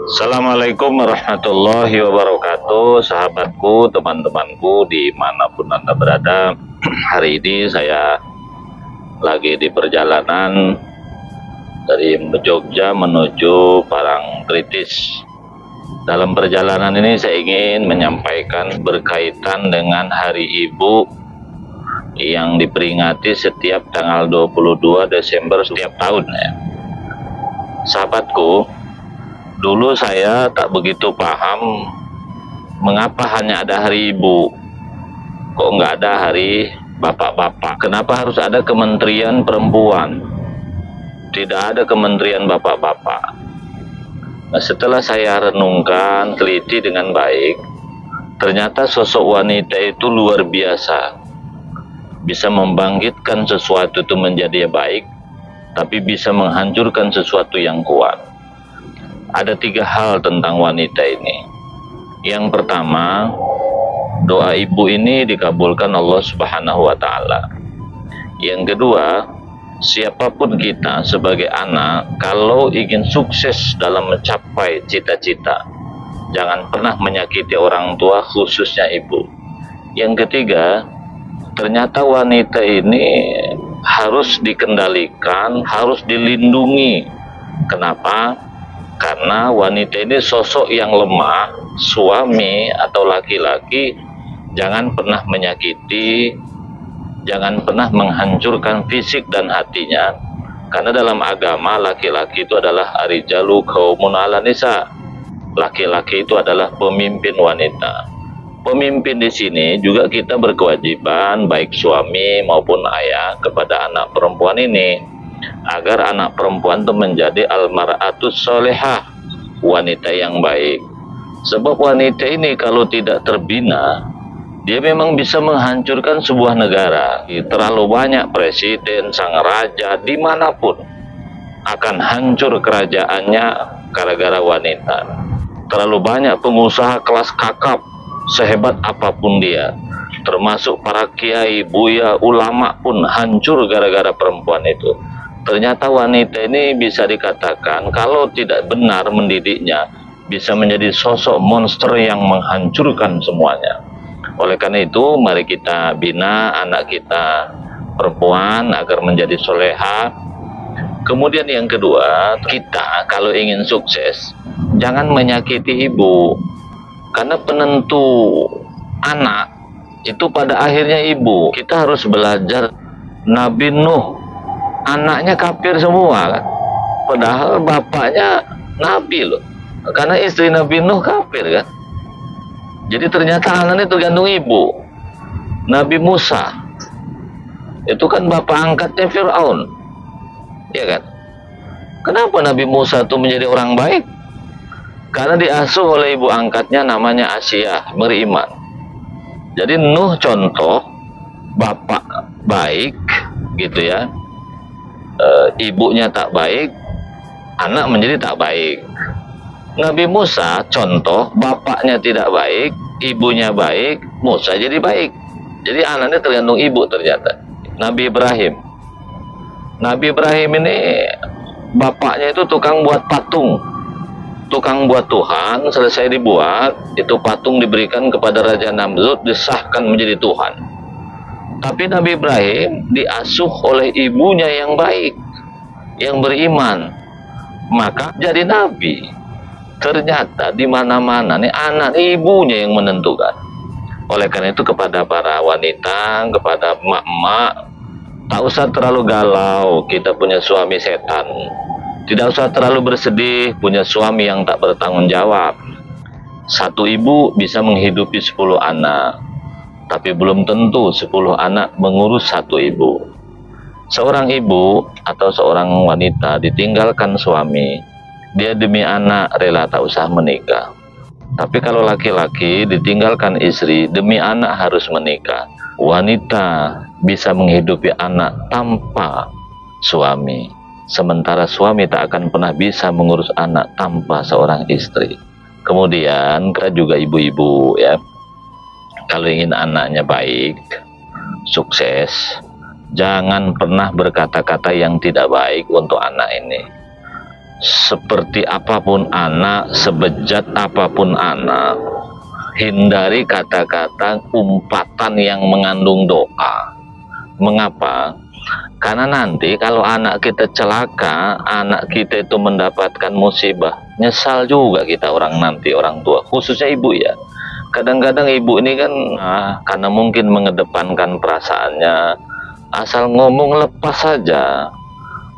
Assalamualaikum warahmatullahi wabarakatuh, sahabatku, teman-temanku dimanapun Anda berada. Hari ini saya lagi di perjalanan dari Jogja menuju Parangtritis. Dalam perjalanan ini saya ingin menyampaikan berkaitan dengan Hari Ibu yang diperingati setiap tanggal 22 Desember setiap tahun ya. Sahabatku, dulu saya tak begitu paham mengapa hanya ada Hari Ibu, kok nggak ada Hari Bapak-Bapak. Kenapa harus ada Kementerian Perempuan, tidak ada Kementerian Bapak-Bapak. Nah, setelah saya renungkan, teliti dengan baik, ternyata sosok wanita itu luar biasa, bisa membangkitkan sesuatu itu menjadi baik, tapi bisa menghancurkan sesuatu yang kuat. Ada 3 hal tentang wanita ini. Yang pertama, doa ibu ini dikabulkan Allah Subhanahu wa Ta'ala. Yang kedua, siapapun kita sebagai anak, kalau ingin sukses dalam mencapai cita-cita, jangan pernah menyakiti orang tua, khususnya ibu. Yang ketiga, ternyata wanita ini harus dikendalikan, harus dilindungi. Kenapa? Karena wanita ini sosok yang lemah. Suami atau laki-laki jangan pernah menyakiti, jangan pernah menghancurkan fisik dan hatinya. Karena dalam agama laki-laki itu adalah arijalu qaumun 'ala nisa. Laki-laki itu adalah pemimpin wanita. Pemimpin di sini juga kita berkewajiban, baik suami maupun ayah, kepada anak perempuan ini, agar anak perempuan itu menjadi almar'atus sholehah, wanita yang baik. Sebab wanita ini kalau tidak terbina, dia memang bisa menghancurkan sebuah negara. Terlalu banyak presiden, sang raja, dimanapun akan hancur kerajaannya gara-gara wanita. Terlalu banyak pengusaha kelas kakap, sehebat apapun dia, termasuk para kiai, buya, ulama pun hancur gara-gara perempuan itu. Ternyata wanita ini bisa dikatakan kalau tidak benar mendidiknya, bisa menjadi sosok monster yang menghancurkan semuanya. Oleh karena itu, mari kita bina anak kita perempuan agar menjadi soleha. Kemudian yang kedua, kita kalau ingin sukses, jangan menyakiti ibu. Karena penentu anak itu pada akhirnya ibu. Kita harus belajar Nabi Nuh, anaknya kafir semua kan, padahal bapaknya nabi loh, karena istri Nabi Nuh kafir kan. Jadi ternyata anaknya tergantung ibu. Nabi Musa itu kan bapak angkatnya Fir'aun, ya kan. Kenapa Nabi Musa itu menjadi orang baik? Karena diasuh oleh ibu angkatnya namanya Asyah, beriman. Jadi Nuh contoh bapak baik gitu ya, ibunya tak baik, anak menjadi tak baik. Nabi Musa contoh bapaknya tidak baik, ibunya baik, Musa jadi baik. Jadi anaknya tergantung ibu ternyata. Nabi Ibrahim ini bapaknya itu tukang buat patung, tukang buat Tuhan. Selesai dibuat, itu patung diberikan kepada Raja Namrud, disahkan menjadi Tuhan. Tapi Nabi Ibrahim diasuh oleh ibunya yang baik, yang beriman, maka jadi nabi. Ternyata di mana-mana nih anak ibunya yang menentukan. Oleh karena itu kepada para wanita, kepada emak-emak, tak usah terlalu galau kita punya suami setan. Tidak usah terlalu bersedih punya suami yang tak bertanggung jawab. Satu ibu bisa menghidupi 10 anak, tapi belum tentu 10 anak mengurus satu ibu. Seorang ibu atau seorang wanita ditinggalkan suami, dia demi anak rela tak usah menikah. Tapi kalau laki-laki ditinggalkan istri, demi anak harus menikah. Wanita bisa menghidupi anak tanpa suami, sementara suami tak akan pernah bisa mengurus anak tanpa seorang istri. Kemudian kita juga ibu-ibu ya, kalau ingin anaknya baik, sukses, jangan pernah berkata-kata yang tidak baik untuk anak ini. seperti apapun anak, sebejat apapun anak, hindari kata-kata umpatan yang mengandung doa. Mengapa? Karena nanti kalau anak kita celaka, anak kita itu mendapatkan musibah, nyesal juga kita orang tua, khususnya ibu ya. Kadang-kadang ibu ini kan karena mungkin mengedepankan perasaannya, asal ngomong lepas saja.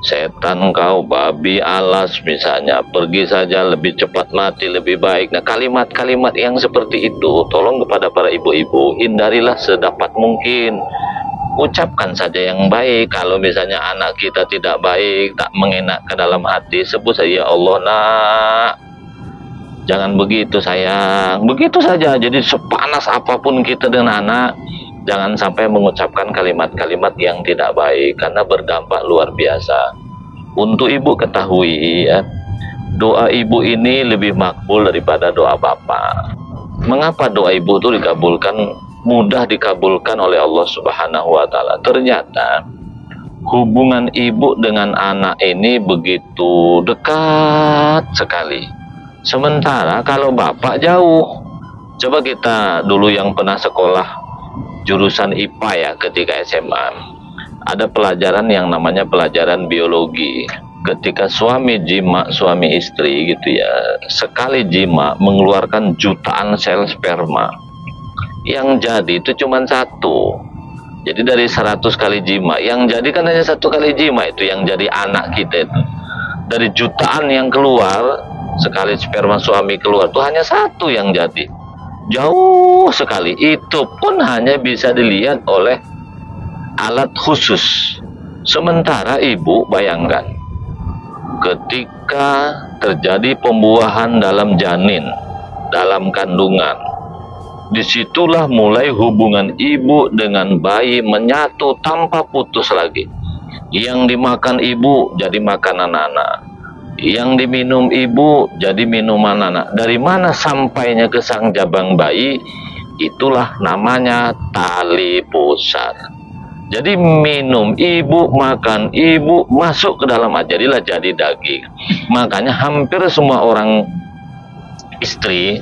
Setan kau, babi alas misalnya, pergi saja, lebih cepat mati lebih baik. Nah, kalimat-kalimat yang seperti itu, tolong kepada para ibu-ibu, hindarilah sedapat mungkin. Ucapkan saja yang baik. Kalau misalnya anak kita tidak baik, tak mengenak ke dalam hati, sebut saja, ya Allah nak, jangan begitu sayang, begitu saja. Jadi sepanas apapun kita dengan anak, jangan sampai mengucapkan kalimat-kalimat yang tidak baik, karena berdampak luar biasa. Untuk ibu ketahui ya, doa ibu ini lebih makbul daripada doa bapak. Mengapa doa ibu itu mudah dikabulkan oleh Allah Subhanahu wa Ta'ala? Ternyata hubungan ibu dengan anak ini begitu dekat sekali. Sementara kalau bapak jauh. Coba kita dulu yang pernah sekolah jurusan IPA ya, ketika SMA, ada pelajaran yang namanya pelajaran biologi. Ketika suami jima, suami istri gitu ya, sekali jima mengeluarkan jutaan sel sperma. Yang jadi itu cuma satu. Jadi dari 100 kali jima, yang jadi kan hanya 1 kali jima, itu yang jadi anak kita itu. Dari jutaan yang keluar, sekali sperma suami keluar tuh hanya 1 yang jadi. Jauh sekali. Itu pun hanya bisa dilihat oleh alat khusus. Sementara ibu, bayangkan, ketika terjadi pembuahan dalam janin, dalam kandungan, disitulah mulai hubungan ibu dengan bayi menyatu tanpa putus lagi. Yang dimakan ibu jadi makanan anak, yang diminum ibu jadi minuman anak. Dari mana sampainya ke sang jabang bayi? Itulah namanya tali pusar. Jadi minum ibu, makan ibu, masuk ke dalam jadilah jadi daging. Makanya hampir semua orang istri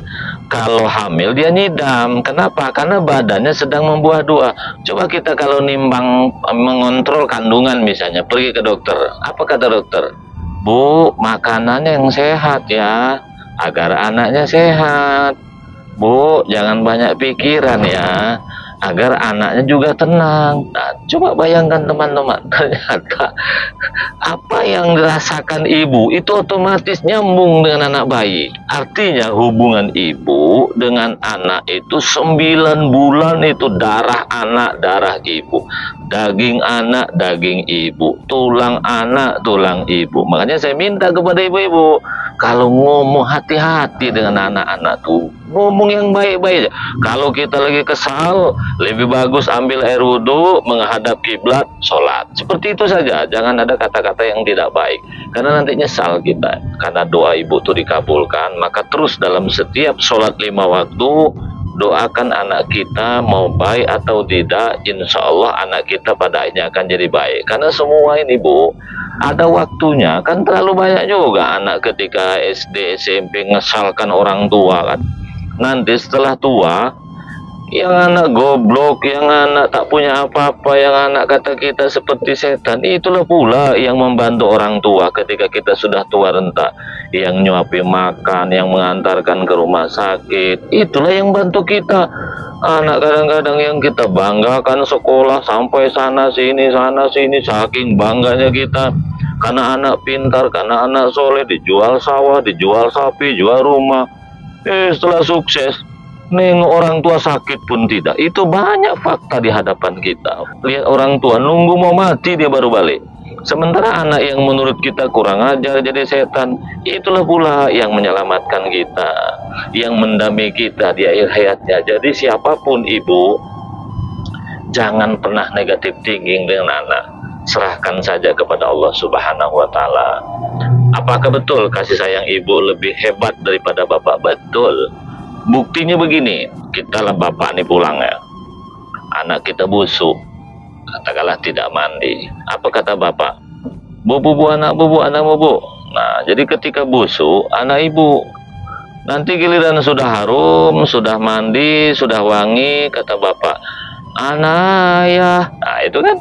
kalau hamil dia nyidam. Kenapa? Karena badannya sedang membuah doa. Coba kita kalau nimbang, mengontrol kandungan misalnya, pergi ke dokter, apa kata dokter? Bu, makanannya yang sehat ya, agar anaknya sehat. Bu, jangan banyak pikiran ya, agar anaknya juga tenang. Nah, coba bayangkan teman-teman, ternyata apa yang dirasakan ibu itu otomatis nyambung dengan anak bayi. Artinya hubungan ibu dengan anak itu 9 bulan itu darah anak, darah ibu. Daging anak, daging ibu. Tulang anak, tulang ibu. Makanya saya minta kepada ibu-ibu, kalau ngomong hati-hati dengan anak-anak tuh, ngomong yang baik-baik aja. Kalau kita lagi kesal, lebih bagus ambil air wudhu, menghadap kiblat, sholat. Seperti itu saja, jangan ada kata-kata yang tidak baik, karena nanti nyesal kita. Karena doa ibu itu dikabulkan, maka terus dalam setiap sholat 5 waktu, doakan anak kita mau baik atau tidak, insya Allah anak kita pada akhirnya akan jadi baik. Karena semua ini bu, ada waktunya. Kan terlalu banyak juga anak ketika SD, SMP ngesalkan orang tua kan. Nanti setelah tua, yang anak goblok, yang anak tak punya apa-apa, yang anak kata kita seperti setan, itulah pula yang membantu orang tua ketika kita sudah tua renta. Yang nyuapi makan, yang mengantarkan ke rumah sakit, itulah yang bantu kita. Anak kadang-kadang yang kita banggakan sekolah sampai sana sini, saking bangganya kita. Karena anak pintar, karena anak soleh, dijual sawah, dijual sapi, jual rumah. Setelah sukses, nengok orang tua sakit pun tidak. Itu banyak fakta di hadapan kita. Lihat orang tua nunggu mau mati dia baru balik. Sementara anak yang menurut kita kurang ajar jadi setan, itulah pula yang menyelamatkan kita, yang mendampingi kita di akhir hayatnya. Jadi siapapun ibu, jangan pernah negatif thinking dengan anak. Serahkan saja kepada Allah Subhanahu wa Ta'ala. Apakah betul kasih sayang ibu lebih hebat daripada bapak? Betul. Buktinya begini, kita lah bapak nih pulang ya, anak kita busuk, katakanlah tidak mandi. Apa kata bapak? Bu, anak bu, Nah, jadi ketika busuk, anak ibu. Nanti giliran sudah harum, sudah mandi, sudah wangi, kata bapak, anak ayah. Nah, itu kan.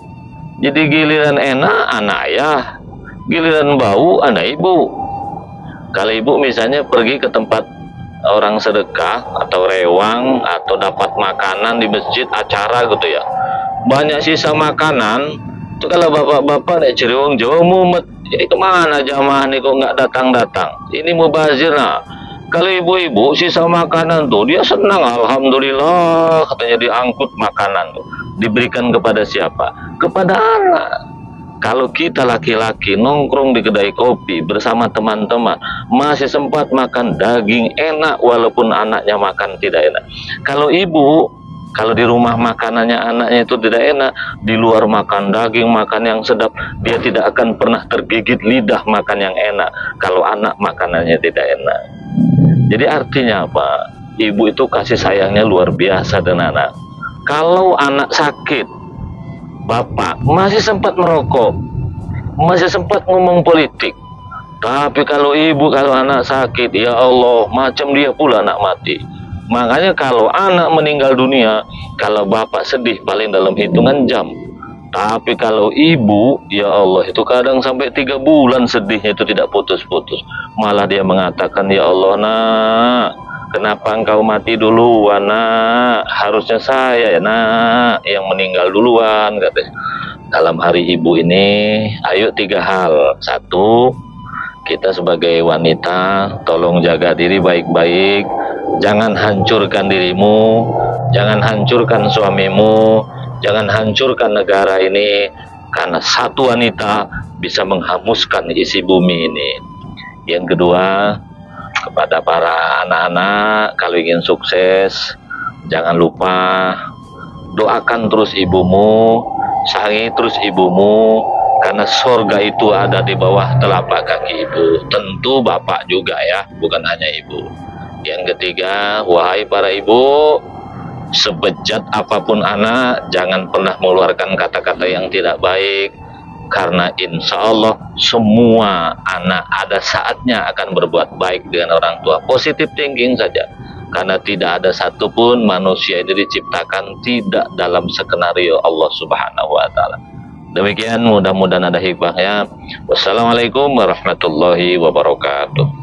Jadi giliran enak, anak ayah. Giliran bau, anak ibu. Kalau ibu misalnya pergi ke tempat orang sedekah, atau rewang, atau dapat makanan di masjid, acara gitu ya. Banyak sisa makanan, itu kalau bapak-bapak nek ceriwong Jawa mumet, ya kemana jamaah nih kok nggak datang-datang? Ini mubazir. Nah, kalau ibu-ibu sisa makanan tuh dia senang, alhamdulillah, katanya diangkut makanan tuh. Diberikan kepada siapa? Kepada anak. Kalau kita laki-laki nongkrong di kedai kopi bersama teman-teman, masih sempat makan daging enak walaupun anaknya makan tidak enak. Kalau ibu, kalau di rumah makanannya anaknya itu tidak enak, di luar makan daging, makan yang sedap, dia tidak akan pernah tergigit lidah makan yang enak kalau anak makanannya tidak enak. Jadi artinya apa? Ibu itu kasih sayangnya luar biasa dengan anak. Kalau anak sakit, bapak masih sempat merokok, masih sempat ngomong politik. Tapi kalau ibu, kalau anak sakit, ya Allah, macam dia pula anak mati. Makanya kalau anak meninggal dunia, kalau bapak sedih paling dalam hitungan jam. Tapi kalau ibu, ya Allah, itu kadang sampai 3 bulan sedihnya itu tidak putus-putus. Malah dia mengatakan, ya Allah nak, kenapa engkau mati duluan nak? Harusnya saya ya nak yang meninggal duluan, katanya. Dalam hari ibu ini, ayo 3 hal. 1, kita sebagai wanita, tolong jaga diri baik-baik. Jangan hancurkan dirimu, jangan hancurkan suamimu, jangan hancurkan negara ini, karena satu wanita bisa menghanguskan isi bumi ini. Yang kedua, kepada para anak-anak, kalau ingin sukses, jangan lupa doakan terus ibumu, sayangi terus ibumu, karena surga itu ada di bawah telapak kaki ibu. Tentu bapak juga ya, bukan hanya ibu. Yang ketiga, wahai para ibu, sebejat apapun anak, jangan pernah mengeluarkan kata-kata yang tidak baik, karena insya Allah semua anak ada saatnya akan berbuat baik dengan orang tua. Positive thinking saja, karena tidak ada satupun manusia ini diciptakan tidak dalam skenario Allah Subhanahu wa Ta'ala. Demikian, mudah-mudahan ada hikmahnya. Wassalamualaikum warahmatullahi wabarakatuh.